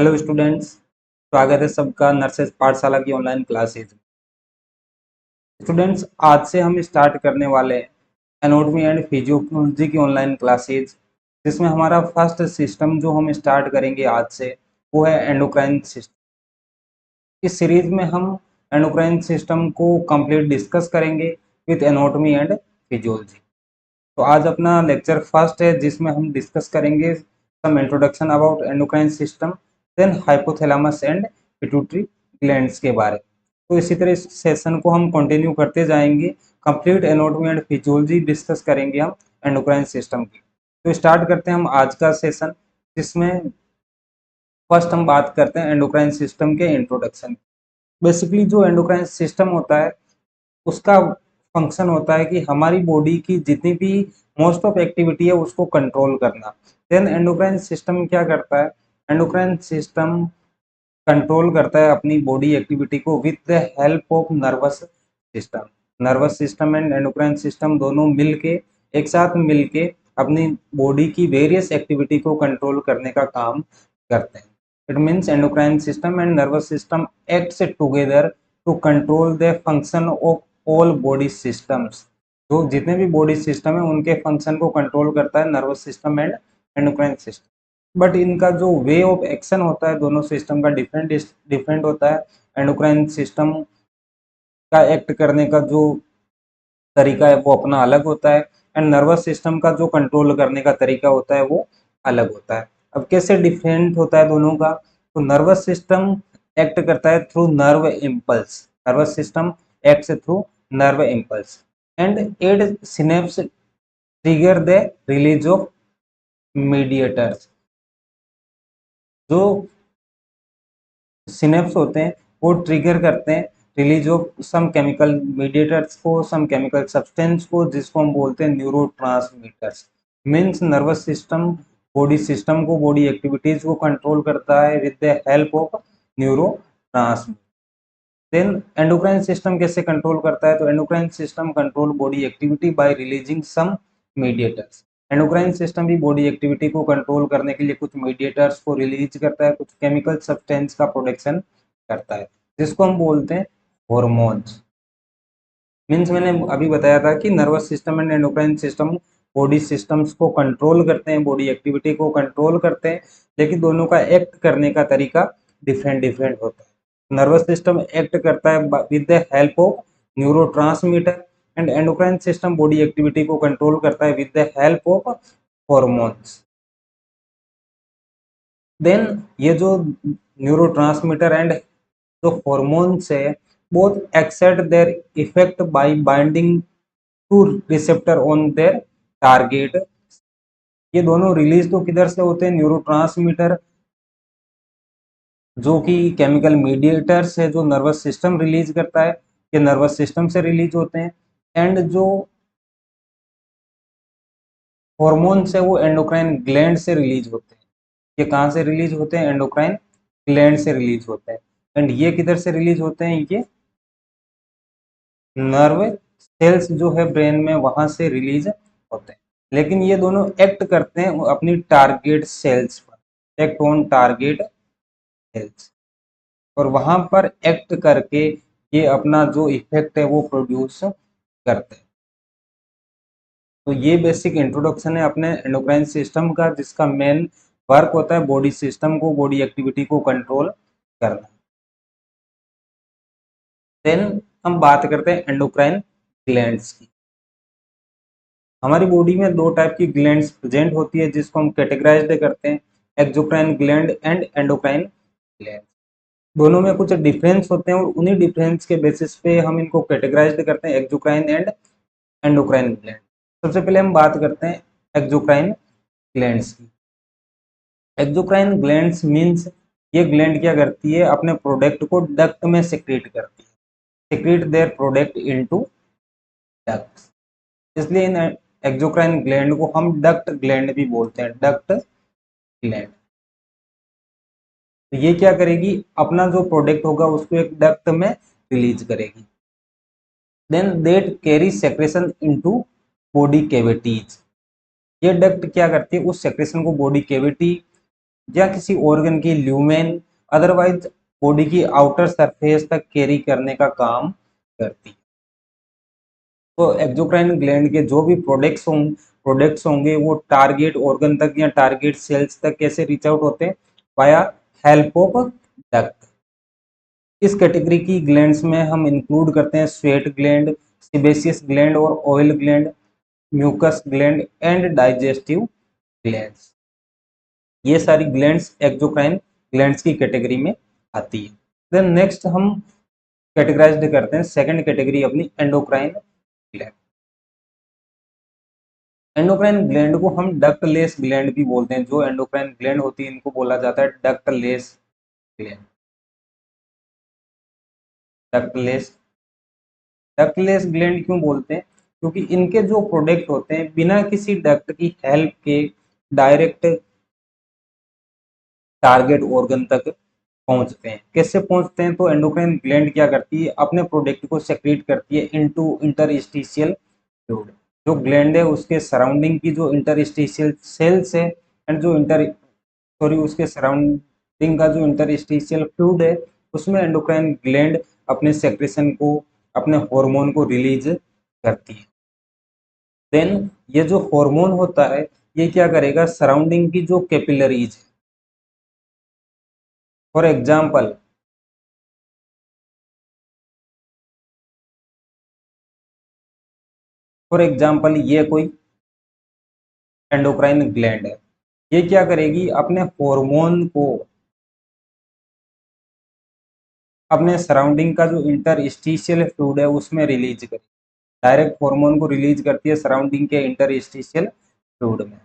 Hello students, स्वागत है सबका नर्सेज पाठशाला की ऑनलाइन क्लासेज में। स्टूडेंट्स, आज से हम स्टार्ट करने वाले हैं एनाटॉमी एंड फिजियोलॉजी की ऑनलाइन क्लासेज, जिसमें हमारा फर्स्ट सिस्टम जो हम स्टार्ट करेंगे आज से वो है एंडोक्राइन सिस्टम। इस सीरीज में हम एंडोक्राइन सिस्टम को कंप्लीट डिस्कस करेंगे विथ एनाटॉमी एंड फिजियोलॉजी। तो आज अपना लेक्चर फर्स्ट है, जिसमें हम डिस्कस करेंगे some introduction about endocrine system, then hypothalamus and pituitary glands के बारे में। तो इसी तरह इस सेशन को हम कंटिन्यू करते जाएंगे। Complete anatomy and physiology discuss करेंगे हम एंडोक्राइन सिस्टम की। तो स्टार्ट करते हैं हम आज का सेशन, जिसमें फर्स्ट हम बात करते हैं एंडोक्राइन सिस्टम के इंट्रोडक्शन। बेसिकली जो एंडोक्राइन सिस्टम होता है उसका फंक्शन होता है कि हमारी बॉडी की जितनी भी मोस्ट ऑफ एक्टिविटी है उसको कंट्रोल करना। देन एंडोक्राइन सिस्टम क्या करता है? एंडोक्राइन सिस्टम कंट्रोल करता है अपनी बॉडी एक्टिविटी को with the help of nervous system. Nervous system and endocrine system दोनों मिलके एक साथ मिलके अपनी बॉडी की वेरियस एक्टिविटी को कंट्रोल करने का काम करते हैं। It means endocrine system and nervous system acts together to control the function of all body systems. तो जितने भी बॉडी सिस्टम है उनके फंक्शन को कंट्रोल करता है nervous system and endocrine system. But इनका जो वे ऑफ एक्शन होता है दोनों सिस्टम का डिफरेंट डिफरेंट होता है। एंडोक्राइन सिस्टम का एक्ट करने का जो तरीका है वो अपना अलग होता है, एंड नर्वस सिस्टम का जो कंट्रोल करने का तरीका होता है वो अलग होता है। अब कैसे डिफरेंट होता है दोनों का? तो नर्वस सिस्टम एक्ट करता है through nerve impulse. Nervous system acts through nerve impulse and at synapse trigger the release of mediators. जो सिनेप्स होते हैं वो ट्रिगर करते हैं release of some chemical mediators को, सम केमिकल सब्सटेंस को, जिसको हम बोलते हैं neurotransmitters. Means nervous system body system को, बॉडी एक्टिविटीज को कंट्रोल करता है with the help of neurotransmitter. Then endocrine system कैसे कंट्रोल करता है? तो endocrine system control body activity by releasing some mediators. Endocrine system भी बॉडी एक्टिविटी को कंट्रोल करने के लिए कुछ मीडिएटर्स को रिलीज करता है, कुछ केमिकल सब्सटेंस का प्रोडक्शन करता है, जिसको हम बोलते हैं हॉर्मोन्स। मीन्स मैंने अभी बताया था कि nervous system and endocrine system body systems को कंट्रोल करते हैं, बॉडी एक्टिविटी को कंट्रोल करते हैं, लेकिन दोनों का एक्ट करने का तरीका डिफरेंट डिफरेंट होता है। नर्वस सिस्टम एक्ट करता है with the help of neurotransmitter, and endocrine system body activity को कंट्रोल करता है with the help of hormones. Then ये जो न्यूरोट्रांसमीटर एंड जो हॉर्मोन्स है both exert their effect by binding to receptor on their target. ये दोनों release तो किधर से होते हैं? न्यूरोट्रांसमीटर जो कि केमिकल मीडिएटर्स है जो नर्वस सिस्टम रिलीज करता है, ये नर्वस सिस्टम से रिलीज होते हैं। एंड जो हॉर्मोन्स है वो एंडोक्राइन ग्लैंड से रिलीज होते हैं। ये कहाँ से रिलीज होते हैं? एंडोक्राइन ग्लैंड से रिलीज होते हैं। एंड ये किधर से रिलीज होते हैं? ये नर्व सेल्स जो है ब्रेन में वहां से रिलीज होते हैं। लेकिन ये दोनों एक्ट करते हैं अपनी टारगेट सेल्स पर, एक्ट ऑन टारगेट सेल्स, और वहां पर एक्ट करके ये अपना जो इफेक्ट है वो प्रोड्यूस करते हैं। तो ये बेसिक इंट्रोडक्शन है अपने एंडोक्राइन सिस्टम का, जिसका मेन वर्क होता है बॉडी सिस्टम को, बॉडी एक्टिविटी को कंट्रोल करना। देन हम बात करते हैं एंडोक्राइन ग्लैंड्स की। हमारी बॉडी में दो टाइप की ग्लैंड्स प्रेजेंट होती है, जिसको हम कैटेगराइज्ड करते हैं exocrine gland and endocrine gland. दोनों में कुछ डिफरेंस होते हैं और उन्हीं डिफरेंस के बेसिस पे हम इनको कैटेगराइज्ड करते हैं एक्सोक्राइन एंड एंडोक्राइन ग्लैंड। सबसे पहले हम बात करते हैं एक्सोक्राइन ग्लैंड्स की। एक्सोक्राइन ग्लैंड्स मींस ये ग्लैंड क्या करती है? अपने प्रोडक्ट को डक्ट में सेक्रेट करती है, secrete their product into duct. इसलिए इन एक्सोक्राइन ग्लैंड को हम डक्ट ग्लैंड भी बोलते हैं, डक्ट ग्लैंड। तो ये क्या करेगी? अपना जो प्रोडक्ट होगा उसको एक डक्ट में रिलीज करेगी। Then that carry secretion into body cavities. ये डक्ट क्या करती है? उस सेक्रेशन को बॉडी कैविटी या किसी ऑर्गन की ल्यूमेन अदरवाइज बॉडी की आउटर सरफेस तक कैरी करने का काम करती है। तो एक्सोक्राइन ग्लैंड के जो भी प्रोडक्ट्स होंगे वो टारगेट ऑर्गन तक या टारगेट सेल्स तक कैसे रीच आउट होते हैं, वाया हेल्प ऑफ डक्ट। इस कैटेगरी की ग्लैंड्स में हम इंक्लूड करते हैं स्वेट ग्लैंड, सिबेसियस ग्लैंड और oil gland, mucous gland and digestive glands. ये सारी ग्लैंड्स एक्सोक्राइन ग्लैंड्स की कैटेगरी में आती है। देन नेक्स्ट हम कैटेगराइज्ड करते हैं सेकंड कैटेगरी अपनी एंडोक्राइन ग्लैंड। एंडोक्राइन ग्लैंड को हम डक्टलेस ग्लैंड भी बोलते हैं। जो एंडोक्राइन ग्लैंड होती है इनको बोला जाता है ductless gland. Ductless ductless gland क्यों बोलते हैं, क्योंकि इनके जो प्रोडक्ट होते हैं बिना किसी डक्ट की हेल्प के डायरेक्ट टारगेट ऑर्गन तक पहुंचते हैं। कैसे पहुंचते हैं, तो एंडोक्राइन ग्लैंड क्या करती है, अपने प्रोडक्ट को सेक्रेट करती है इनटू इंटरस्टिशियल फ्लूइड। जो ग्लैंड है उसके सराउंडिंग की जो इंटरस्टिशियल सेल्स है एंड जो उसके सराउंडिंग का जो इंटरस्टिशियल फ्लूइड है उसमें एंडोक्राइन ग्लैंड अपने सेक्रेशन को, अपने हार्मोन को रिलीज करती है। देन ये जो हार्मोन होता है ये क्या करेगा, सराउंडिंग की जो कैपिलरीज, फॉर एग्जाम्पल ये कोई एंडोक्राइन ग्लैंड है, ये क्या करेगी, अपने हार्मोन को अपने सराउंडिंग का जो इंटरस्टिशियल फ्लूइड है उसमें रिलीज करेगी। डायरेक्ट हार्मोन को रिलीज करती है सराउंडिंग के इंटरस्टिशियल फ्लूइड में,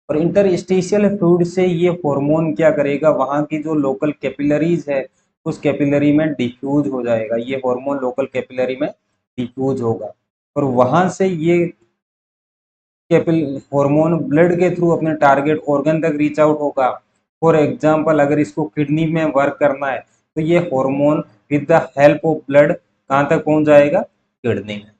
और इंटरस्टिशियल फ्लूइड से ये हार्मोन क्या करेगा, वहां की जो लोकल कैपिलरीज है उस कैपिलरी में डिफ्यूज हो जाएगा। ये हार्मोन लोकल कैपिलरी में डिफ्यूज होगा और वहां से ये कैपिल हार्मोन ब्लड के थ्रू अपने टारगेट ऑर्गन तक रीच आउट होगा। फॉर एग्जांपल अगर इसको किडनी में वर्क करना है तो ये hormone with the help of blood कहाँ तक पहुंच जाएगा, किडनी में।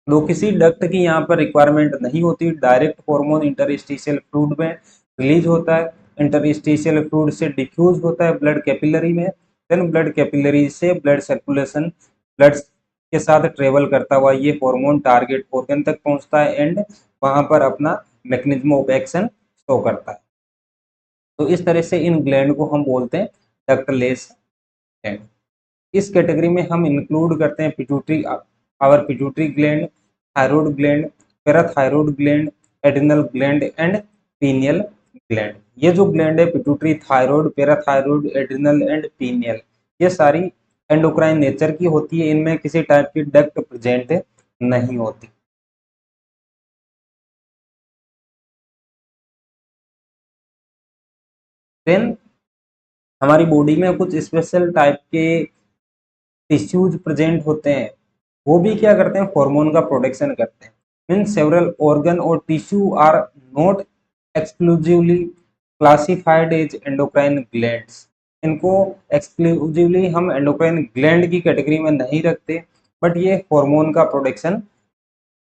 तो किसी डक्ट की यहाँ पर रिक्वायरमेंट नहीं होती, डायरेक्ट हार्मोन इंटरस्टिशियल फ्लूइड में रिलीज होता है, इंटरस्टिशियल फ्लूइड से डिफ्यूज होता है ब्लड कैपिलरी में, देन ब्लड कैपिलरी से ब्लड सर्कुलेशन, ब्लड के साथ ट्रेवल करता हुआ ये हार्मोन टारगेट ऑर्गन तक पहुंचता है एंड वहां पर अपना मैकेनिज्म ऑफ एक्शन शो करता है। तो इस तरह से इन ग्लैंड को हम बोलते हैं डक्टलेस ग्लैंड। इस कैटेगरी में हम इंक्लूड करते हैं pituitary, our pituitary gland, thyroid gland, parathyroid gland, adrenal gland and pineal gland. ये जो ग्लैंड है pituitary, thyroid, parathyroid, adrenal and pineal, ये सारी एंडोक्राइन नेचर की होती है, इनमें किसी टाइप की डक्ट प्रेजेंट नहीं होती। देन हमारी बॉडी में कुछ स्पेशल टाइप के टिश्यूज प्रेजेंट होते हैं, वो भी क्या करते हैं, हार्मोन का प्रोडक्शन करते हैं। मीन्स सेवरल ऑर्गन और tissue are not exclusively classified as endocrine glands. इनको एक्सक्लूसिवली हम एंडोक्राइन ग्लैंड की कैटेगरी में नहीं रखते, बट ये हार्मोन का प्रोडक्शन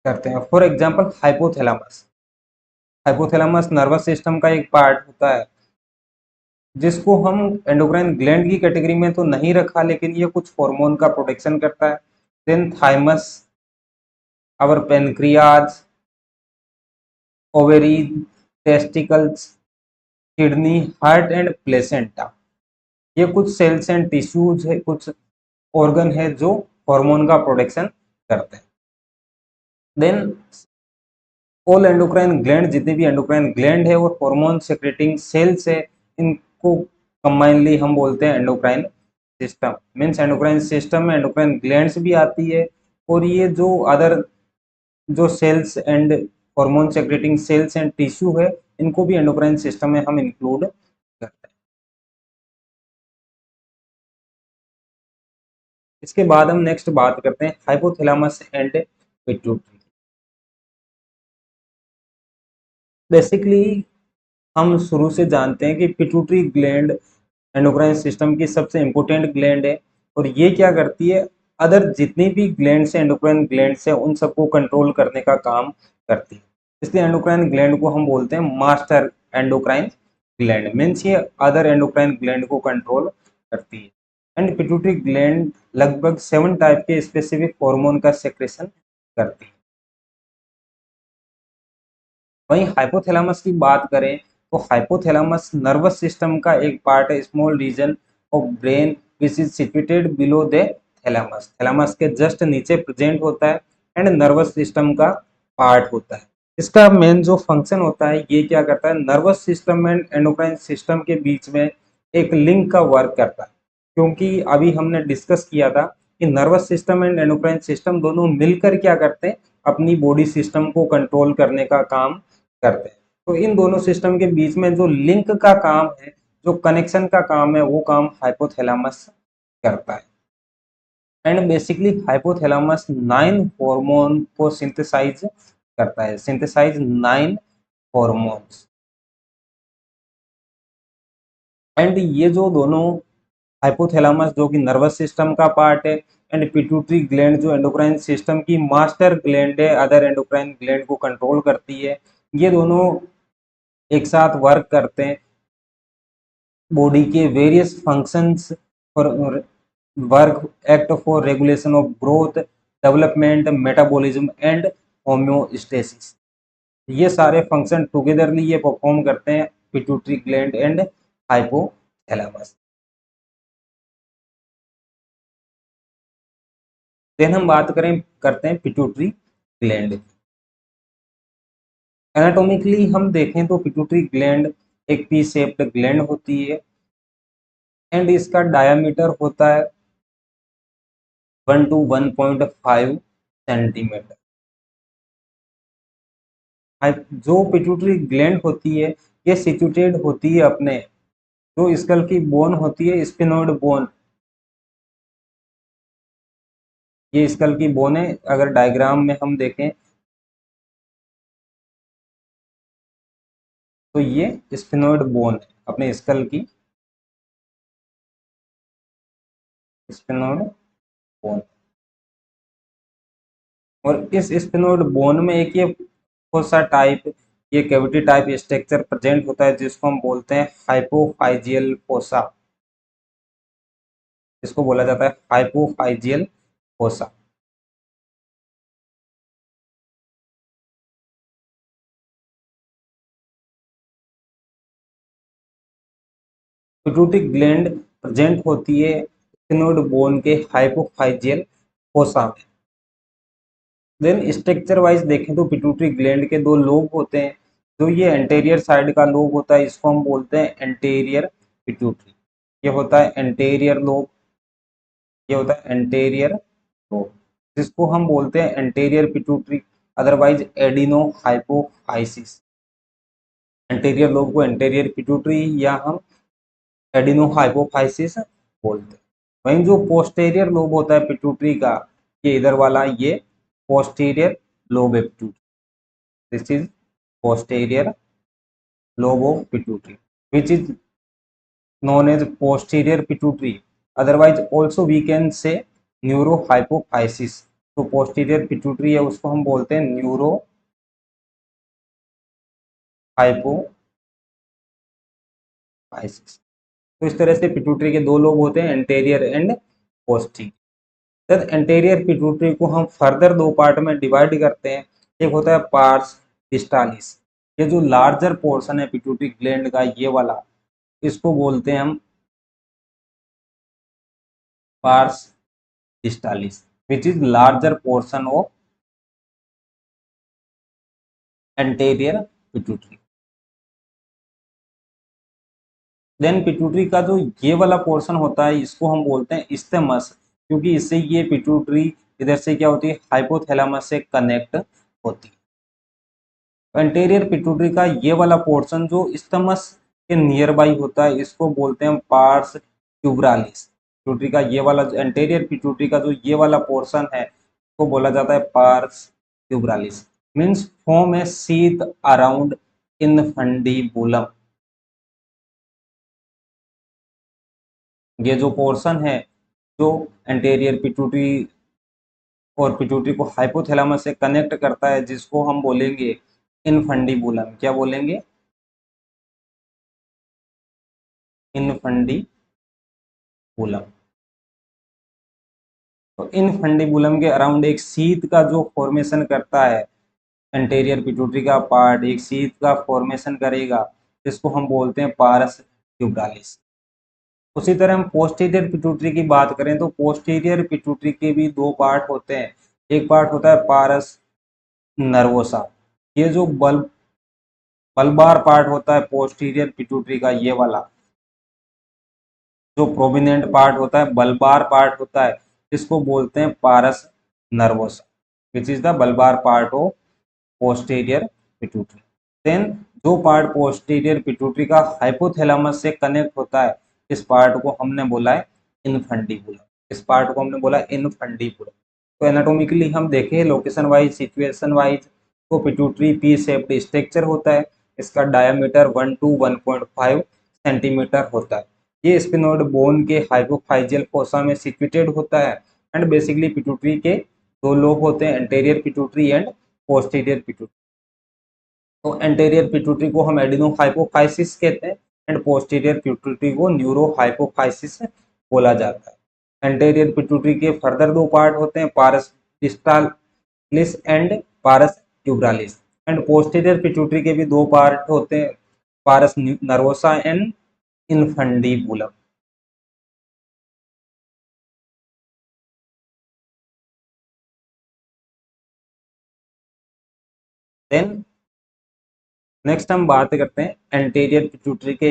करते हैं। For example hypothalamus, hypothalamus nervous system का एक पार्ट होता है जिसको हम एंडोक्राइन ग्लैंड की कैटेगरी में तो नहीं रखा, लेकिन ये कुछ हार्मोन का प्रोटेक्शन करता है। Then thymus, our pancreas, ovaries, testicles, kidney, heart and placenta, ये कुछ सेल्स एंड टिश्यूज है, कुछ ऑर्गन है जो हार्मोन का प्रोडक्शन करते हैं। देन ऑल एंडोक्राइन ग्लैंड, जितने भी एंडोक्राइन ग्लैंड है और हार्मोन सेक्रेटिंग सेल्स है, इनको कंबाइनली हम बोलते हैं endocrine system. Means endocrine system में एंडोक्राइन ग्लैंड्स भी आती है और ये जो अदर जो cells and hormone secreting cells and tissue है इनको भी एंडोक्राइन सिस्टम में हम इंक्लूड करते हैं। इसके बाद हम नेक्स्ट बात करते हैं हाइपोथैलेमस एंड पिट्यूटरी। बेसिकली हम शुरू से जानते हैं कि पिट्यूटरी ग्लैंड एंडोक्राइन सिस्टम की सबसे इंपॉर्टेंट ग्लैंड है और ये क्या करती है, अदर जितनी भी ग्लैंड्स हैं एंडोक्राइन ग्लैंड्स हैं उन सबको कंट्रोल करने का काम करती है। इसलिए एंडोक्राइन ग्लैंड को हम बोलते हैं मास्टर एंडोक्राइन ग्लैंड, मीन्स ये अदर एंडोक्राइन ग्लैंड को कंट्रोल करती है। एंड पिट्यूटरी ग्लैंड लगभग 7 टाइप के स्पेसिफिक हार्मोन का सेक्रेशन करती है। वहीं हाइपोथैलेमस की बात करें तो हाइपोथैलेमस नर्वस सिस्टम का एक पार्ट है, small region of brain which is situated below the thalamus, thalamus के जस्ट नीचे प्रेजेंट होता है एंड नर्वस सिस्टम का पार्ट होता है। इसका मेन जो फंक्शन होता है ये क्या करता है, nervous system and endocrine system के बीच में एक लिंक का वर्क करता है। क्योंकि अभी हमने डिस्कस किया था कि nervous system and endocrine system दोनों मिलकर क्या करते हैं, अपनी बॉडी सिस्टम को कंट्रोल करने का काम करते हैं। तो इन दोनों सिस्टम के बीच में जो लिंक का काम है, जो कनेक्शन का काम है, वो काम हाइपोथैलेमस करता है। एंड बेसिकली हाइपोथैलेमस 9 हार्मोन को सिंथेसाइज करता है, सिंथेसाइज 9 हॉर्मोन्स। एंड ये जो दोनों हाइपोथैलेमस जो कि नर्वस सिस्टम का पार्ट है एंड पिट्यूटरी ग्लैंड जो एंडोक्राइन सिस्टम की मास्टर ग्लैंड है, अदर एंडोक्राइन ग्लैंड को कंट्रोल करती है, ये दोनों एक साथ वर्क करते हैं बॉडी के various functions for work act for regulation of growth, development, metabolism and homeostasis. ये सारे फंक्शन टुगेदरली ये परफॉर्म करते हैं pituitary gland and hypothalamus. Then हम बात करते हैं पिट्यूटरी ग्लैंड। एनाटॉमिकली हम देखें तो पिट्यूटरी ग्लैंड एक पी शेप्ड ग्लैंड होती है एंड इसका डायामीटर होता है 1 to 1.5 सेंटीमीटर। जो पिट्यूटरी ग्लैंड होती है ये सिचुएटेड होती है अपने जो स्कल की बोन होती है, स्पिनोइड बोन, ये स्कल की बोन है। अगर डायग्राम में हम देखें तो ये स्पिनोइड बोन है अपने स्कल की, स्पिनोइड बोन। और इस स्पिनोइड बोन में एक ये फोसा टाइप, ये कैविटी टाइप स्ट्रक्चर प्रेजेंट होता है जिसको हम बोलते हैं हाइपोफाइजियल फोसा, इसको बोला जाता है hypophyseal fossa. Pituitary gland present होती है स्पिनोइड बोन के हाइपोफाइजियल फोसा में। देन स्ट्रक्चर वाइज देखें तो पिट्यूटरी ग्लैंड के दो लोब होते हैं। जो ये एंटेरियर साइड का लोब होता है इसको हम बोलते हैं एंटेरियर पिट्यूटरी, ये होता है एंटेरियर लोब, ये होता है एंटेरियर लोब जिसको हम बोलते हैं anterior pituitary, otherwise adeno hypophysis. Anterior lobe को एंटेरियर पिट्यूटरी या हम एडिनो हाइपोफाइसिस बोलते हैं। वहीं जो पोस्टेरियर लोब होता है पिट्यूटरी का, ये इधर वाला, ये पोस्टीरियर लोब है pituitary, this is posterior lobe of pituitary which is known as posterior pituitary, otherwise also we can say neurohypophysis. तो पोस्टीरियर पिट्यूटरी है उसको हम बोलते हैं न्यूरो हाइपोफाइसिस। तो इस तरह से पिट्यूटरी के दो लोब होते हैं, एंटेरियर एंड पोस्टीरियर। तब एंटेरियर पिट्यूटरी को हम फर्दर दो पार्ट में डिवाइड करते हैं, एक होता है पार्स डिस्टालिस, ये जो लार्जर पोर्शन है पिट्यूटरी ग्लैंड का ये वाला, इसको बोलते हैं हम pars distalis which is larger portion of anterior pituitary. Then pituitary का जो ये वाला पोर्शन होता है इसको हम बोलते हैं इस्तेमस, क्योंकि इससे ये पिट्यूटरी इधर से क्या होती है, हाइपोथैलेमस से कनेक्ट होती है। एंटेरियर पिट्यूटरी का ये वाला पोर्शन जो इस्तेमस के नियर बाई होता है इसको बोलते हैं पार्स ट्यूबरालिस। पिट्यूटरी का ये वाला एंटेरियर पिट्यूटरी का जो ये वाला पोर्शन है उसको बोला जाता है पार्स ट्यूबरालिस, मीन्स फॉर्म ए शीथ अराउंड इनफंडिबुलम। ये जो पोर्शन है जो एंटेरियर पिट्यूटरी और पिट्यूटरी को हाइपोथैलेमस से कनेक्ट करता है जिसको हम बोलेंगे इनफंडिबुलम, क्या बोलेंगे, इनफंडीबुलम। तो इनफंडीबुलम के अराउंड एक शीत का जो फॉर्मेशन करता है, एंटीरियर पिट्यूटरी का पार्ट एक शीत का फॉर्मेशन करेगा, जिसको हम बोलते हैं पारस ट्यूबरालिस। उसी तरह हम पोस्टीरियर पिट्यूटरी की बात करें तो पोस्टीरियर पिट्यूटरी के भी दो पार्ट होते हैं। एक पार्ट होता है पारस नर्वोसा। ये जो बल्बार पार्ट होता है पोस्टीरियर पिट्यूटरी का, ये वाला जो प्रोमिनेंट पार्ट होता है, बल्बार पार्ट होता है, इसको बोलते हैं pars nervosa, which is the bulbar part of posterior pituitary. Then जो पार्ट पोस्टीरियर पिट्यूटरी का हाइपोथैलेमस से कनेक्ट होता है, इस पार्ट को हमने बोला है इनफंडीबुलम। इस पार्ट को हमने बोला इनफंडीबुलम। तो एनाटोमिकली हम देखें लोकेशन वाइज, सिचुएशन वाइज, तो पिट्यूटरी पी शेप्ड स्ट्रक्चर होता है। इसका डायमीटर 1 to 1.5 सेंटीमीटर होता है। ये स्पिनोइड बोन के हाइपोफाइजियल फोसा में सिचुएटेड होता है। एंड बेसिकली पिट्यूटरी के दो लोब होते हैं, anterior pituitary and posterior pituitary. तो एंटीरियर पिट्यूटरी को हम एडिनो हाइपोफाइसिस कहते हैं एंड पोस्टीरियर पिट्यूटरी को न्यूरो हाइपोफाइसिस बोला जाता है। एंटीरियर पिट्यूटरी के फर्दर दो पार्ट होते हैं, pars distalis and pars tuberalis. And posterior pituitary के भी दो पार्ट होते हैं, pars nervosa and infundibulum. Then next हम बात करते हैं एंटीरियर पिट्यूटरी के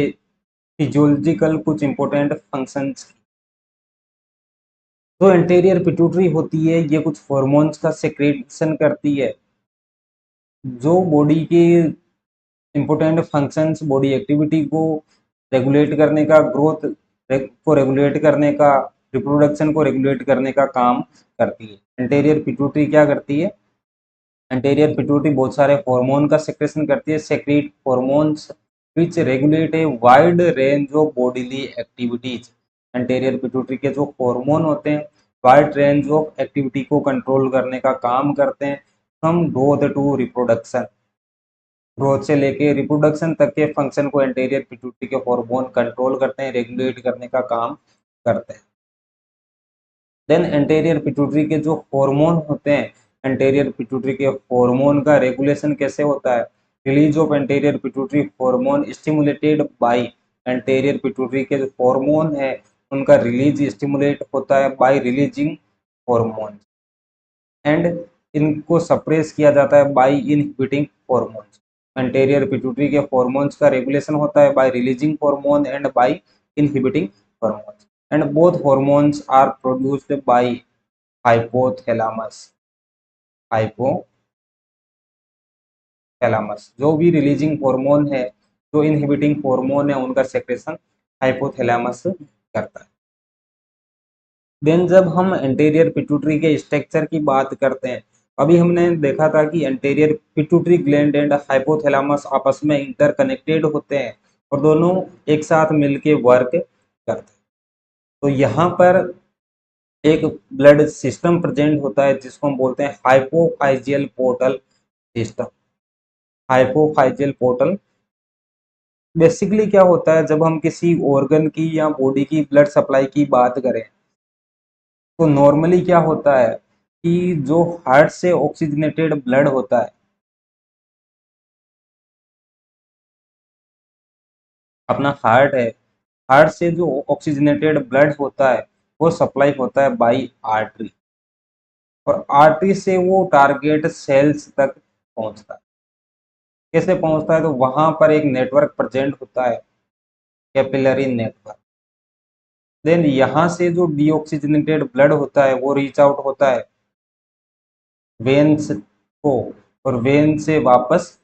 फिजियोलॉजिकल कुछ इंपॉर्टेंट फंक्शंस। जो एंटीरियर पिट्यूटरी होती है, ये कुछ हार्मोन्स का सेक्रेशन करती है, जो बॉडी के इंपॉर्टेंट फंक्शंस, बॉडी एक्टिविटी को रेगुलेट करने का, ग्रोथ को रेगुलेट करने का, रिप्रोडक्शन को रेगुलेट करने का काम करती है। एंटीरियर पिट्यूटरी क्या करती है? एंटीरियर पिट्यूटरी बहुत सारे हार्मोन का सेक्रेशन करती है, secrete hormones which regulate a wide range of bodily activities. Anterior pituitary के जो हार्मोन होते हैं, वाइड रेंज ऑफ एक्टिविटी को कंट्रोल करने का काम करते हैं, from growth to reproduction. Growth से लेके रिप्रोडक्शन तक के फंक्शन को एंटीरियर पिट्यूटरी के हार्मोन कंट्रोल करते हैं, रेगुलेट करने का काम करते हैं। देन एंटीरियर पिट्यूटरी के जो हार्मोन होते हैं, एंटीरियर पिट्यूटरी के हार्मोन का रेगुलेशन कैसे होता है? Release of anterior pituitary hormone stimulated by. Anterior pituitary के जो हार्मोन है, उनका रिलीज स्टिमुलेट होता है बाय रिलीजिंग हार्मोन, एंड इनको सप्रेस किया जाता है by inhibiting hormones. Anterior pituitary के हार्मोन्स का रेगुलेशन होता है by releasing hormone and by inhibiting hormones, and both hormones are produced by hypothalamus. Hypothalamus जो भी रिलीजिंग हार्मोन है, जो इनहिबिटिंग हार्मोन है, उनका सेक्रेशन हाइपोथैलेमस करता है। देन जब हम एंटीरियर पिट्यूटरी के स्ट्रक्चर की बात करते हैं, अभी हमने देखा था कि anterior pituitary gland and hypothalamus आपस में इंटरकनेक्टेड होते हैं और दोनों एक साथ मिलके वर्क करते हैं। तो यहाँ पर एक ब्लड सिस्टम प्रेजेंट होता है, जिसको हम बोलते हैं hypophyseal portal system. Hypophyseal portal basically क्या होता है, जब हम किसी ऑर्गन की या बॉडी की ब्लड सप्लाई की बात करें, तो नॉर्मली क्या होता है कि जो हार्ट से ऑक्सीजनेटेड ब्लड होता है, अपना हार्ट है, हार्ट से जो ऑक्सीजनेटेड ब्लड होता है, वो सप्लाई होता है बाई आर्टरी, और आर्टरी से वो टारगेट सेल्स तक पहुंचता है। कैसे पहुंचता है? तो वहां पर एक नेटवर्क प्रेजेंट होता है, कैपिलरी नेटवर्क। देन यहाँ से जो डीऑक्सीजनेटेड ब्लड होता है, वो रीच आउट होता है वेन्स को, और वेन से वापस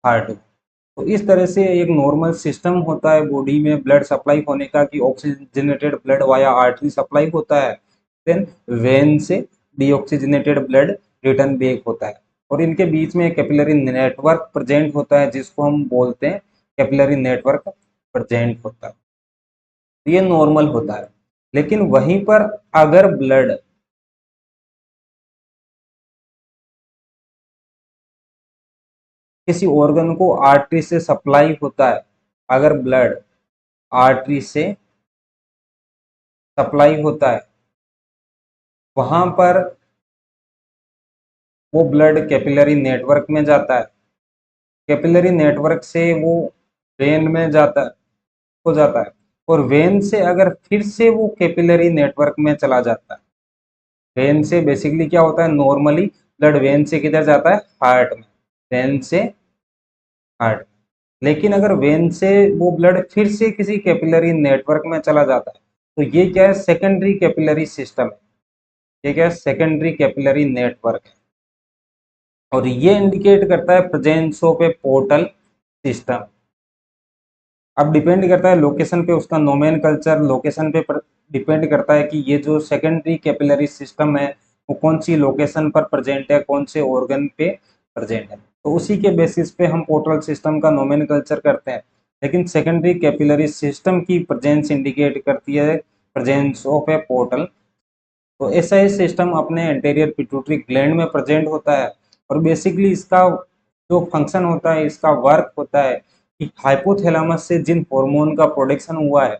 हार्ट। तो इस तरह से एक नॉर्मल सिस्टम होता है बॉडी में ब्लड सप्लाई होने का, कि oxygenated blood via artery supply होता है, देन वेन से डीऑक्सीजनेटेड ब्लड रिटर्न बैक होता है, और इनके बीच में कैपिलरी नेटवर्क प्रेजेंट होता है, जिसको हम बोलते हैं कैपिलरी नेटवर्क प्रेजेंट होता है। ये नॉर्मल होता है। लेकिन वहीं पर अगर ब्लड किसी ऑर्गन को आर्टरी से सप्लाई होता है, अगर ब्लड आर्टरी से सप्लाई होता है, वहां पर वो ब्लड कैपिलरी नेटवर्क में जाता है, कैपिलरी नेटवर्क से वो वेन में जाता है, हो जाता है, और वेन से अगर फिर से वो कैपिलरी नेटवर्क में चला जाता है, वेन से बेसिकली क्या होता है, नॉर्मली ब्लड वेन से किधर जाता है, हार्ट में, वेन से हार्ट। लेकिन अगर वेन से वो ब्लड फिर से किसी कैपिलरी नेटवर्क में चला जाता है, तो ये क्या है, सेकेंडरी कैपिलरी सिस्टम है, ये क्या है, सेकेंडरी कैपिलरी नेटवर्क है, और ये इंडिकेट करता है presence of A portal system. अब डिपेंड करता है लोकेशन पे, उसका नोमेनकल्चर लोकेशन पे डिपेंड करता है कि ये जो सेकेंडरी कैपिलरी सिस्टम है वो कौन सी लोकेशन पर प्रेजेंट है, कौन से ऑर्गन पे प्रेजेंट है, तो उसी के बेसिस पे हम पोर्टल सिस्टम का नोमेनकल्चर करते हैं। लेकिन सेकेंडरी कैपिलरी सिस्टम की प्रेजेंस इंडिकेट करती है प्रेजेंस ऑफ ए पोर्टल। तो ऐसा ही सिस्टम अपने एंटीरियर पिट्यूटरी ग्लैंड में प्रेजेंट होता है, और बेसिकली इसका जो फंक्शन होता है, इसका वर्क होता है कि हाइपोथैलेमस से जिन हार्मोन का प्रोडक्शन हुआ है,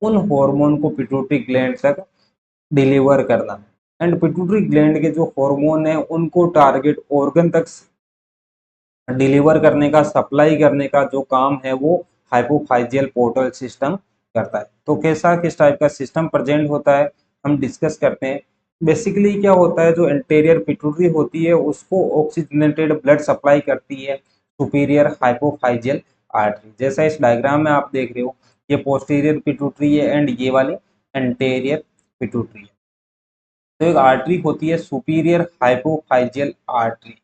उन हार्मोन को पिट्यूटरी ग्लैंड तक डिलीवर करना। एंड पिट्यूटरी ग्लैंड के जो हार्मोन है उनको टारगेट ऑर्गन तक डिलीवर करने का, सप्लाई करने का जो काम है वो हाइपोफाइजियल पोर्टल सिस्टम करता है। तो कैसा किस टाइप का सिस्टम प्रेजेंट होता है हम डिस्कस करते हैं। बेसिकली क्या होता है, जो एंटीरियर पिट्यूटरी होती है उसको ऑक्सीजनेटेड ब्लड सप्लाई करती है सुपीरियर हाइपोफाइजियल आर्टरी। जैसा इस डायग्राम में आप देख रहे हो, ये पोस्टीरियर पिट्यूटरी है एंड ये वाली एंटीरियर पिट्यूटरी है। तो एक आर्टरी होती है superior hypophyseal artery,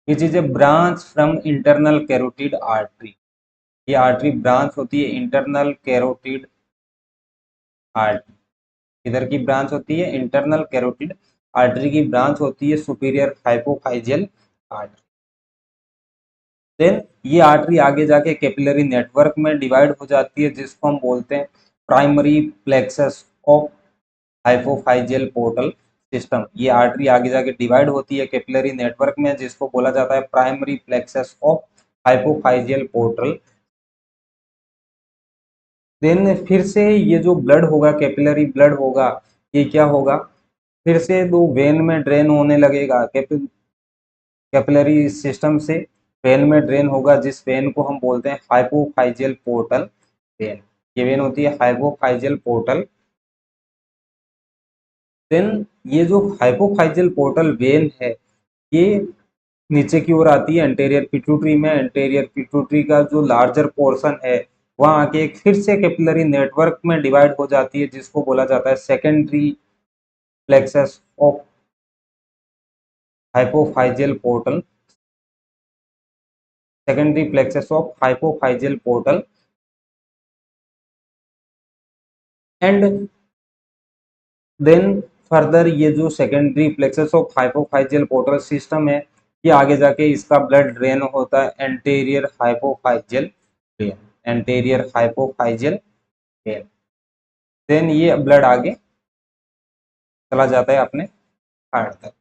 which is a branch from internal carotid artery. ये आर्टरी ब्रांच होती है इंटरनल कैरोटिड आर्टरी। इधर की ब्रांच होती है इंटरनल कैरोटिड आर्टरी की ब्रांच होती है सुपीरियर हाइपोफाइजियल आर्टरी। देन ये आर्टरी आगे जाके कैपिलरी नेटवर्क में डिवाइड हो जाती है, जिसको हम बोलते हैं primary plexus of hypophyseal portal system. ये आर्टरी आगे जाके डिवाइड होती है कैपिलरी नेटवर्क में, जिसको बोला जाता है primary plexus of hypophyseal portal. Then फिर से ये जो ब्लड होगा, कैपिलरी ब्लड होगा, ये क्या होगा, फिर से दो वेन में ड्रेन होने लगेगा, कैपिलरी सिस्टम से वेन में ड्रेन होगा, जिस वेन को हम बोलते हैं हाइपोफाइजियल पोर्टल वेन। ये वेन होती है हाइपोफाइजियल पोर्टल। देन ये जो हाइपोफाइजियल पोर्टल वेन है, ये नीचे की ओर आती है एंटीरियर पिट्यूटरी में। एंटीरियर पिट्यूटरी का जो लार्जर पोर्शन है वहाँ आके एक फिर से कैपिलरी नेटवर्क में डिवाइड हो जाती है, जिसको बोला जाता है secondary plexus of hypophyseal portal, secondary plexus of hypophyseal portal. And then further ये जो secondary plexus of hypophyseal portal system है, ये आगे जाके इसका ब्लड ड्रेन होता है anterior hypophyseal vein, anterior hypophyseal vein. Then ये ब्लड आगे चला जाता है अपने हार्ट तक।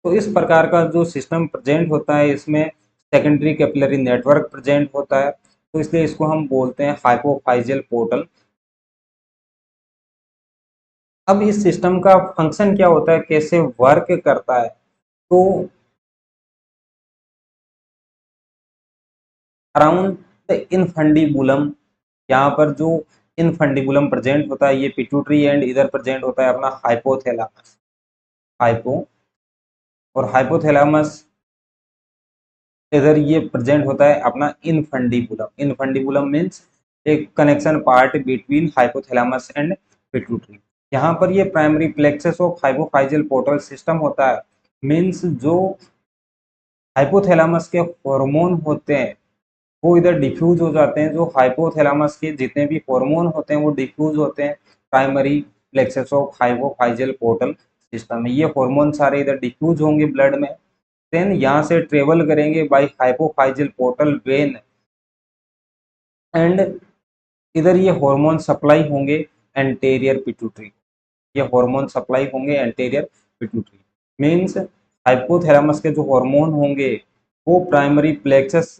तो इस प्रकार का जो सिस्टम प्रेजेंट होता है, इसमें सेकेंडरी कैपिलरी नेटवर्क प्रेजेंट होता है, तो इसलिए इसको हम बोलते हैं हाइपोफाइजियल पोर्टल। अब इस सिस्टम का फंक्शन क्या होता है, कैसे वर्क करता है, तो अराउंड द इनफंडिबुलम, यहाँ पर जो इनफंडिबुलम प्रेजेंट होता है, ये पिट्यूटरी एंड इधर प्रेजेंट होता है अपना हाइपोथैलेमस, हाइपो और हाइपोथैलेमस, इधर ये प्रेजेंट होता है अपना इनफंडिबुलम। इनफंडिबुलम मीन्स एक connection part between hypothalamus and pituitary. यहाँ पर ये primary plexus of hypophyseal portal system होता है। मीन्स जो हाइपोथैलेमस के हार्मोन होते हैं वो इधर डिफ्यूज हो जाते हैं, जो हाइपोथैलेमस के जितने भी हार्मोन होते हैं वो डिफ्यूज होते हैं primary plexus of hypophyseal portal system में। ये हार्मोन सारे इधर डिफ्यूज होंगे ब्लड में, देन यहाँ से ट्रेवल करेंगे bye hypophyseal portal vein, and इधर ये हार्मोन सप्लाई होंगे एंटीरियर पिट्यूटरी, ये हार्मोन सप्लाई होंगे एंटीरियर पिट्यूटरी। मीन्स हाइपोथैलेमस के जो हार्मोन होंगे वो प्राइमरी प्लेक्सस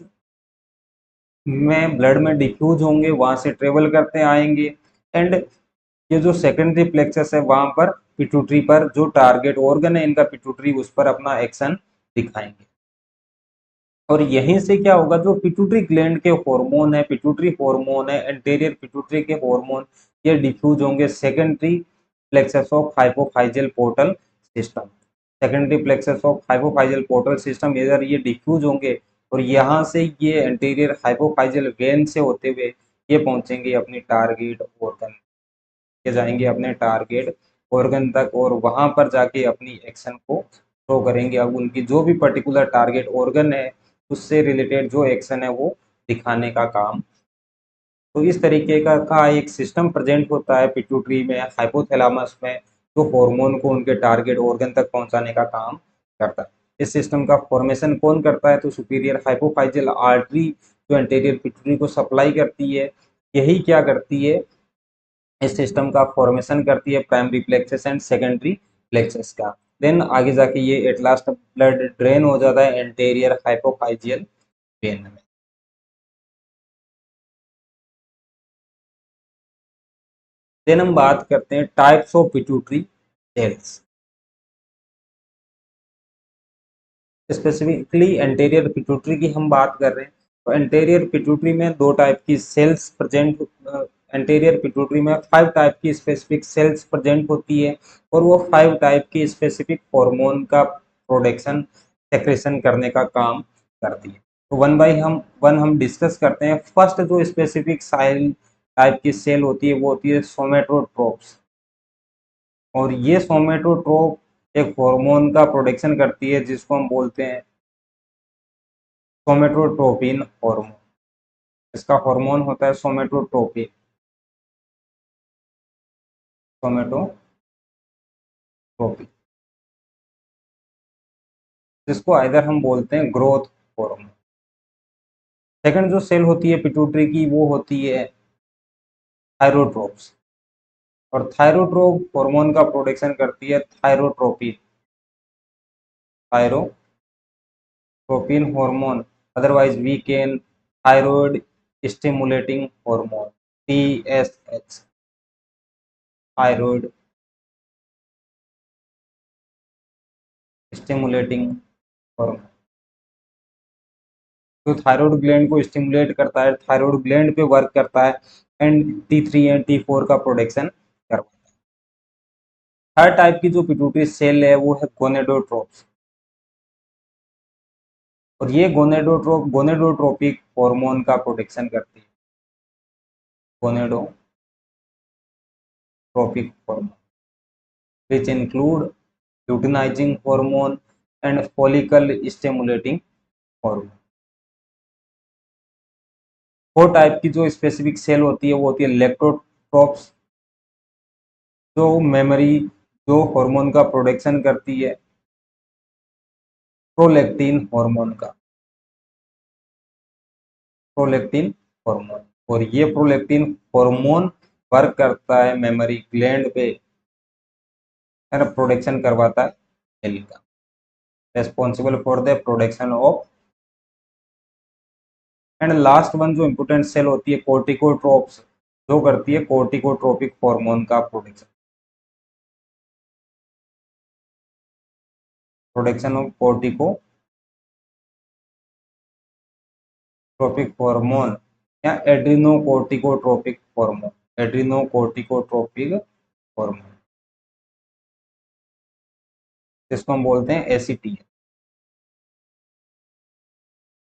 में ब्लड में डिफ्यूज होंगे, वहां से ट्रेवल करते आएंगे एंड ये जो सेकेंडरी प्लेक्सस है वहां पर पिट्यूटरी पर जो टारगेट ऑर्गन है इनका पिट्यूटरी उस पर अपना एक्शन दिखाएंगे। और यहीं से क्या होगा, जो पिट्यूटरी ग्लैंड के हार्मोन है, पिट्यूटरी हार्मोन है, एंटीरियर पिट्यूटरी के हार्मोन, ये डिफ्यूज होंगे secondary plexus of hypophyseal portal system. Secondary plexus of hypophyseal portal system इधर ये डिफ्यूज होंगे और यहाँ से ये एंटीरियर हाइपोफाइजियल वेन से होते हुए ये पहुंचेंगे अपनी टारगेट ऑर्गन, ये जाएंगे अपने टारगेट ऑर्गन तक और वहां पर जाके अपनी एक्शन को शो करेंगे। अब उनकी जो भी पर्टिकुलर टारगेट ऑर्गन है उससे रिलेटेड जो एक्शन है वो दिखाने का काम। तो इस तरीके का एक सिस्टम प्रेजेंट होता है पिट्यूटरी में, हाइपोथैलेमस में, जो हार्मोन को उनके टारगेट ऑर्गन तक पहुंचाने का काम करता है। इस सिस्टम का फॉर्मेशन कौन करता है, तो सुपीरियर हाइपोफाइजियल आर्टरी जो एंटीरियर पिट्यूटरी को सप्लाई करती है, यही क्या करती है, इस सिस्टम का फॉर्मेशन करती है primary plexus and secondary plexus का। देन आगे जाके ये एट लास्ट ब्लड ड्रेन हो जाता है एंटीरियर हाइपोफाइजियल वेन में। देन हम बात करते हैं types of pituitary cells. Specifically anterior pituitary की हम बात कर रहे हैं, तो एंटीरियर पिट्यूटरी में दो टाइप की सेल्स प्रेजेंट, एंटीरियर पिट्यूटरी में 5 टाइप की स्पेसिफिक सेल्स प्रेजेंट होती है और वो 5 टाइप की स्पेसिफिक हार्मोन का प्रोडक्शन सेक्रेशन करने का काम करती है। तो वन हम डिस्कस करते हैं। फर्स्ट जो स्पेसिफिक सेल टाइप की सेल होती है वो होती है सोमेटोट्रोप्स, और ये सोमेटोट्रोप एक हार्मोन का प्रोडक्शन करती है जिसको हम बोलते हैं सोमेटोट्रोपिन हार्मोन। इसका हार्मोन होता है सोमेटोट्रोपिन, सोमेटोट्रोपिन, जिसको आइदर हम बोलते हैं ग्रोथ हार्मोन। सेकंड जो सेल होती है पिट्यूटरी की वो होती है थायरोट्रोप्स, और थायरोट्रोप हार्मोन का प्रोडक्शन करती है thyrotropin, thyrotropin hormone, otherwise we can thyroid stimulating hormone, TSH, thyroid stimulating hormone, जो थायराइड ग्लैंड को स्टिमुलेट करता है, थायराइड ग्लैंड पे वर्क करता है एंड T3 एंड T4 का प्रोडक्शन करता है। थर्ड टाइप की जो पिट्यूटरी सेल है वो है गोनेडोट्रोप्स, और ये गोनेडोट्रोपिक हार्मोन का प्रोडक्शन करती है, gonadotropic hormone which include luteinizing hormone and follicle stimulating hormone। Four type की जो स्पेसिफिक सेल होती है वो होती है लेप्टोट्रोप्स, जो मेमोरी जो हार्मोन का प्रोडक्शन करती है, प्रोलेक्टिन हार्मोन का, प्रोलेक्टिन हार्मोन, और ये प्रोलेक्टिन हार्मोन वर्क करता है मेमोरी ग्लैंड पे, प्रोडक्शन करवाता है सेल का, responsible for the production of. And last one जो इंपोर्टेंट सेल होती है कोर्टिकोट्रोप्स, जो करती है कोर्टिकोट्रोपिक हार्मोन का प्रोडक्शन, प्रोडक्शन ऑफ कोर्टिकोट्रोपिक हार्मोन या एड्रीनोकोर्टिकोट्रोपिक हार्मोन, एड्रीनोकोर्टिकोट्रोपिक हार्मोन, जिसको हम बोलते हैं ACTH,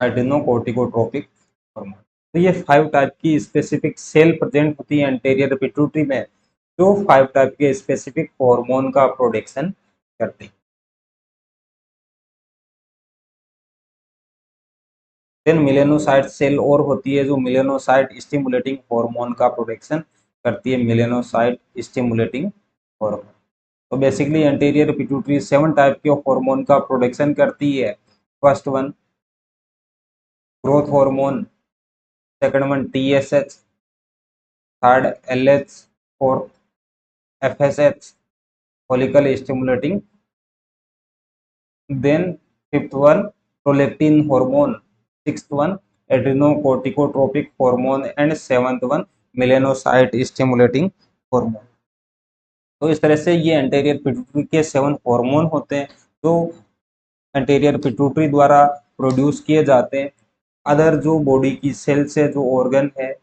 एड्रीनोकोर्टिकोट्रोपिक हार्मोन। तो ये 5 टाइप की स्पेसिफिक सेल प्रेजेंट होती है एंटीरियर पिट्यूटरी में, जो 5 टाइप के स्पेसिफिक हार्मोन का प्रोडक्शन करती है। देन मिलेनोसाइट सेल और होती है जो मिलेनोसाइट स्टिमुलेटिंग हार्मोन का प्रोडक्शन करती है, मिलेनोसाइट स्टिमुलेटिंग हार्मोन। तो बेसिकली एंटीरियर पिट्यूटरी 7 टाइप के हार्मोन का प्रोडक्शन करती है। First one growth hormone, second one TSH, third LH, fourth FSH follicle stimulating, then fifth one prolactin hormone, sixth one adrenocorticotropic hormone and seventh one melanocyte stimulating hormone. तो इस तरह से ये anterior pituitary के 7 hormone होते हैं जो anterior pituitary द्वारा प्रोड्यूस किए जाते हैं। अदर जो बॉडी की सेल्स है, जो ऑर्गन है,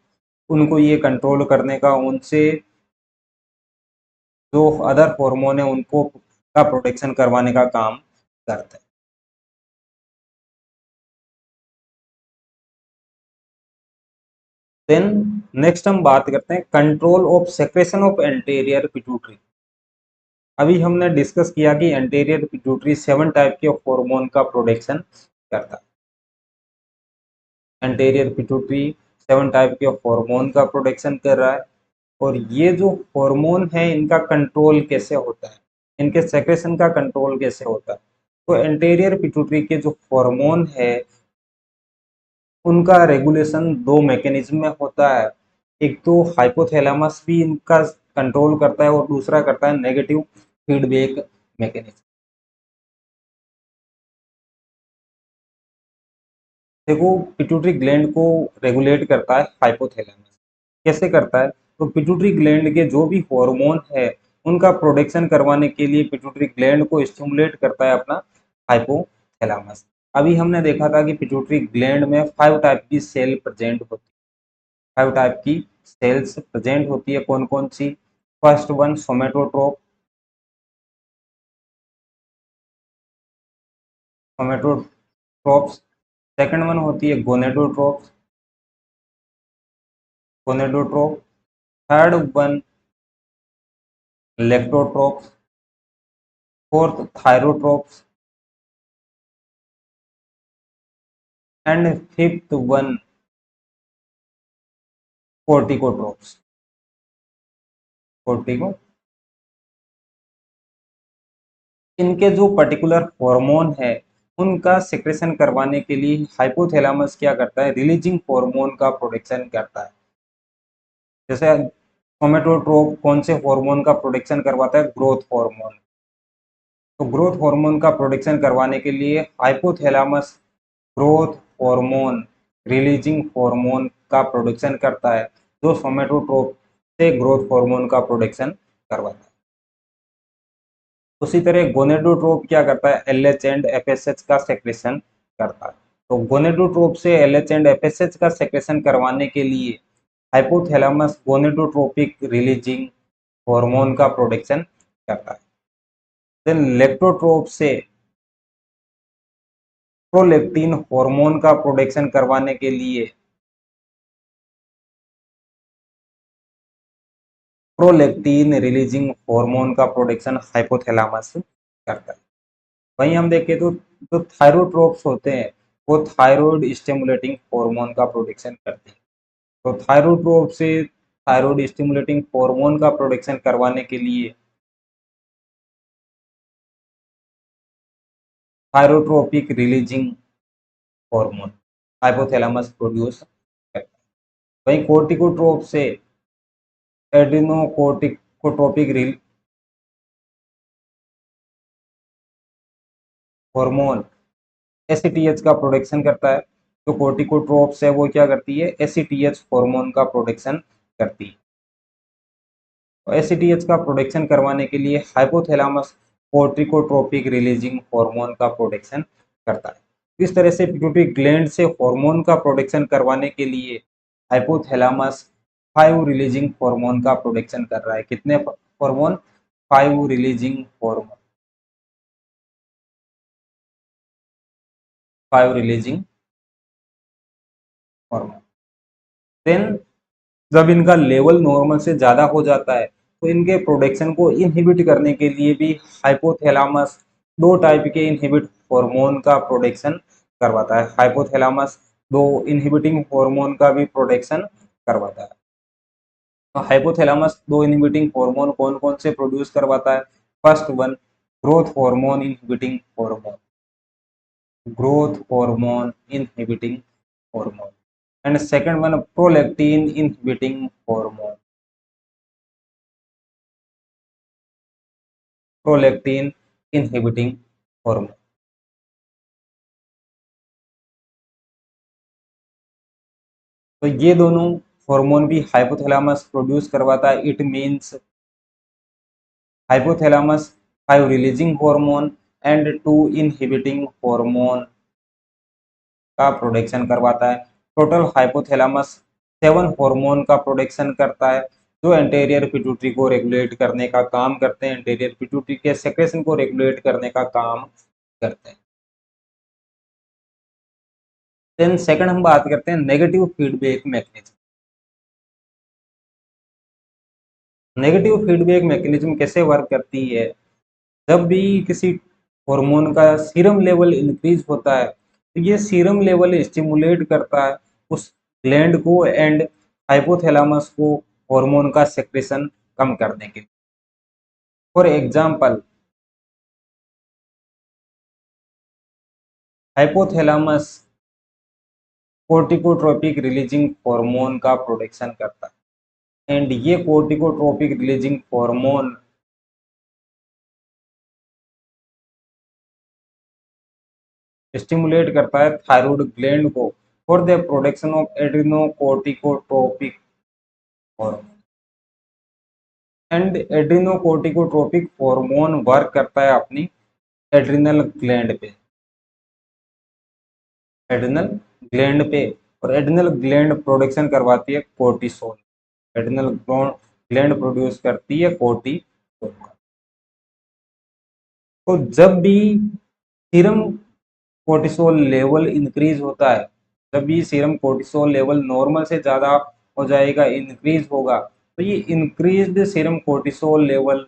उनको ये कंट्रोल करने का, उनसे जो अदर हार्मोन है उनको का प्रोटेक्शन करवाने का काम करता है। देन नेक्स्ट हम बात करते हैं control of secretion of anterior pituitary. अभी हमने डिस्कस किया कि एंटीरियर पिट्यूटरी 7 टाइप के हार्मोन का प्रोडक्शन करता है। एंटीरियर पिट्यूटरी 7 टाइप के हार्मोन का प्रोडक्शन कर रहा है, और ये जो हार्मोन है इनका कंट्रोल कैसे होता है, इनके सेक्रेशन का कंट्रोल कैसे होता है। तो एंटीरियर पिट्यूटरी के जो हार्मोन है उनका रेगुलेशन 2 मैकेनिज्म में होता है। एक तो हाइपोथैलेमस भी इनका कंट्रोल करता है, और दूसरा करता है नेगेटिव फीडबैक मैकेनिज्म। देखो, पिट्यूटरी ग्लैंड को रेगुलेट करता है हाइपोथैलेमस। कैसे करता है? तो पिट्यूटरी ग्लैंड के जो भी हार्मोन है उनका प्रोडक्शन करवाने के लिए पिट्यूटरी ग्लैंड को स्टिमुलेट करता है अपना हाइपोथैलेमस। अभी हमने देखा था कि पिट्यूटरी ग्लैंड में 5 टाइप की सेल प्रेजेंट होती है। 5 टाइप की सेल्स प्रेजेंट होती है। कौन कौन सी? First one somatotrope, somatotropes. Second one होती है gonadotropes, gonadotrope. Third one lactotropes. Fourth thyrotropes. And fifth one corticotropes, cortico. इनके जो पर्टिकुलर हार्मोन है उनका सिक्रेशन करवाने के लिए हाइपोथैलेमस क्या करता है? रिलीजिंग हार्मोन का प्रोडक्शन करता है। जैसे सोमेटोट्रोप कौन से हार्मोन का प्रोडक्शन करवाता है? Growth hormone. तो ग्रोथ हार्मोन का प्रोडक्शन करवाने के लिए hypothalamus growth hormone releasing hormone का प्रोडक्शन करता है, जो सोमेटोट्रोप से ग्रोथ हार्मोन का प्रोडक्शन करवाता है। उसी तरह गोनेडोट्रोप क्या करता है? एलएच एंड एफएसएच का सेक्रेशन करता है। तो गोनेडोट्रोप से एलएच एंड एफएसएच का सेक्रेशन करवाने के लिए हाइपोथैलेमस गोनेडोट्रोपिक रिलीजिंग हार्मोन का प्रोडक्शन करता है। देन लेक्टोट्रोप से प्रोलेक्टिन हार्मोन का प्रोडक्शन करवाने के लिए प्रोलेक्टिन रिलीजिंग हार्मोन का प्रोडक्शन हाइपोथैलेमस करता है। वहीं हम देखें तो जो थायरोट्रोप्स होते हैं वो थायराइड स्टिमुलेटिंग हार्मोन का प्रोडक्शन करते हैं। तो थायरोट्रोप से थायराइड स्टिमुलेटिंग हार्मोन का प्रोडक्शन करवाने के लिए thyrotropic releasing hormone hypothalamus produce करता है। वहीं कोर्टिकोट्रोप से एड्रिनोकोर्टिकोट्रोपिक हार्मोन एसीटीएच का प्रोडक्शन करता है। तो कोर्टिकोट्रोप्स है वो क्या करती है? एसीटीएच हार्मोन का प्रोडक्शन करती है। तो एसीटीएच का प्रोडक्शन करवाने के लिए हाइपोथैलेमस कोर्टिकोट्रोपिक रिलीजिंग हार्मोन का प्रोडक्शन करता है। इस तरह से पिट्यूटरी ग्लैंड से हार्मोन का प्रोडक्शन करवाने के लिए हाइपोथैलेमस 5 रिलीजिंग हार्मोन का प्रोडक्शन कर रहा है। कितने hormone? 5 releasing hormone, 5 releasing hormone. Then जब इनका लेवल नॉर्मल से ज़्यादा हो जाता है तो इनके प्रोडक्शन को इनहिबिट करने के लिए भी हाइपोथैलेमस 2 टाइप के इनहिबिट हार्मोन का प्रोडक्शन करवाता है। हाइपोथैलेमस 2 इनहिबिटिंग हार्मोन का भी प्रोडक्शन करवाता है। तो हाइपोथैलेमस 2 इनहिबिटिंग हार्मोन कौन कौन से प्रोड्यूस करवाता है? First one growth hormone inhibiting hormone, growth hormone inhibiting hormone. And second one prolactin inhibiting hormone, prolactin inhibiting hormone. तो ये दोनों हार्मोन भी हाइपोथैलेमस प्रोड्यूस करवाता है। It means hypothalamus 5 releasing hormone and 2 inhibiting hormone का production करवाता है। Total hypothalamus 7 hormone का प्रोडक्शन करता है जो एंटीरियर पिट्यूटरी को रेगुलेट करने का काम करते हैं, एंटीरियर पिट्यूटरी के सेक्रेशन को रेगुलेट करने का काम करते हैं। देन सेकंड हम बात करते हैं negative feedback mechanism. Negative feedback mechanism कैसे वर्क करती है? जब भी किसी हार्मोन का सीरम लेवल इंक्रीज होता है तो ये सीरम लेवल स्टिमुलेट करता है उस ग्लैंड को एंड हाइपोथैलेमस को हार्मोन का सेक्रेशन कम करने के लिए। For example, hypothalamus corticotropic releasing hormone का प्रोडक्शन करता है एंड ये कोर्टिकोट्रोपिक रिलीजिंग हार्मोन स्टिमुलेट करता है थायराइड ग्लैंड को for the production of adrenocorticotropic hormone. And adrenocorticotropic hormone work करता है अपनी एड्रिनल ग्लैंड पे, एड्रिनल ग्लैंड पे, और एड्रिनल ग्लैंड प्रोडक्शन करवाती है कोर्टिसोल। एड्रिनल ग्लैंड प्रोड्यूस करती है कोर्टिसोल। तो जब भी सीरम कोर्टिसोल लेवल इंक्रीज होता है, जब भी सीरम कोर्टिसोल लेवल नॉर्मल से ज़्यादा हो जाएगा, इंक्रीज होगा, तो ये increased serum cortisol level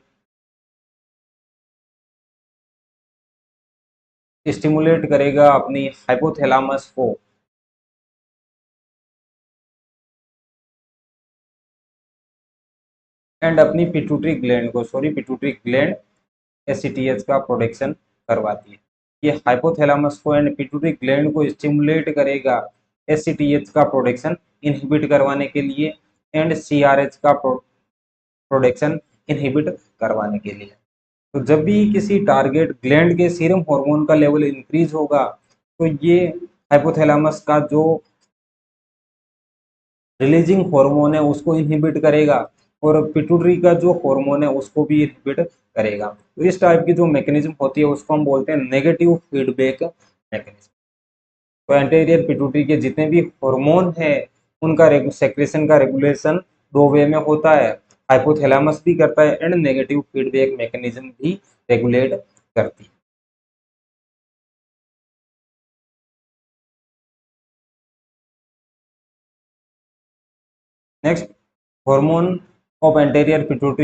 stimulate करेगा अपनी हाइपोथैलेमस को एंड अपनी पिट्यूटरी ग्लैंड को, सॉरी पिट्यूटरी ग्लैंड एसीटीएच का प्रोडक्शन करवाती है। ये हाइपोथैलेमस को एंड पिट्यूटरी ग्लैंड को स्टिमुलेट करेगा एसीटीएच का प्रोडक्शन इनहिबिट करवाने के लिए एंड सीआरएच का प्रोडक्शन इनहिबिट करवाने के लिए। तो जब भी किसी टारगेट ग्लैंड के सीरम हार्मोन का लेवल इंक्रीज होगा तो ये हाइपोथैलेमस का जो रिलीजिंग हार्मोन है उसको इनहिबिट करेगा और पिट्यूटरी का जो हार्मोन है उसको भी इनहिबिट करेगा। तो इस टाइप की जो मैकेनिज्म होती है उसको हम बोलते हैं नेगेटिव फीडबैक मैकेनिज्म। तो एंटीरियर पिट्यूटरी के जितने भी हार्मोन है उनका सेक्रेशन का रेगुलेशन दो वे में होता है, हाइपोथैलेमस भी करता है एंड नेगेटिव फीडबैक मैकेनिज्म भी रेगुलेट करती है। Next, hormone of anterior pituitary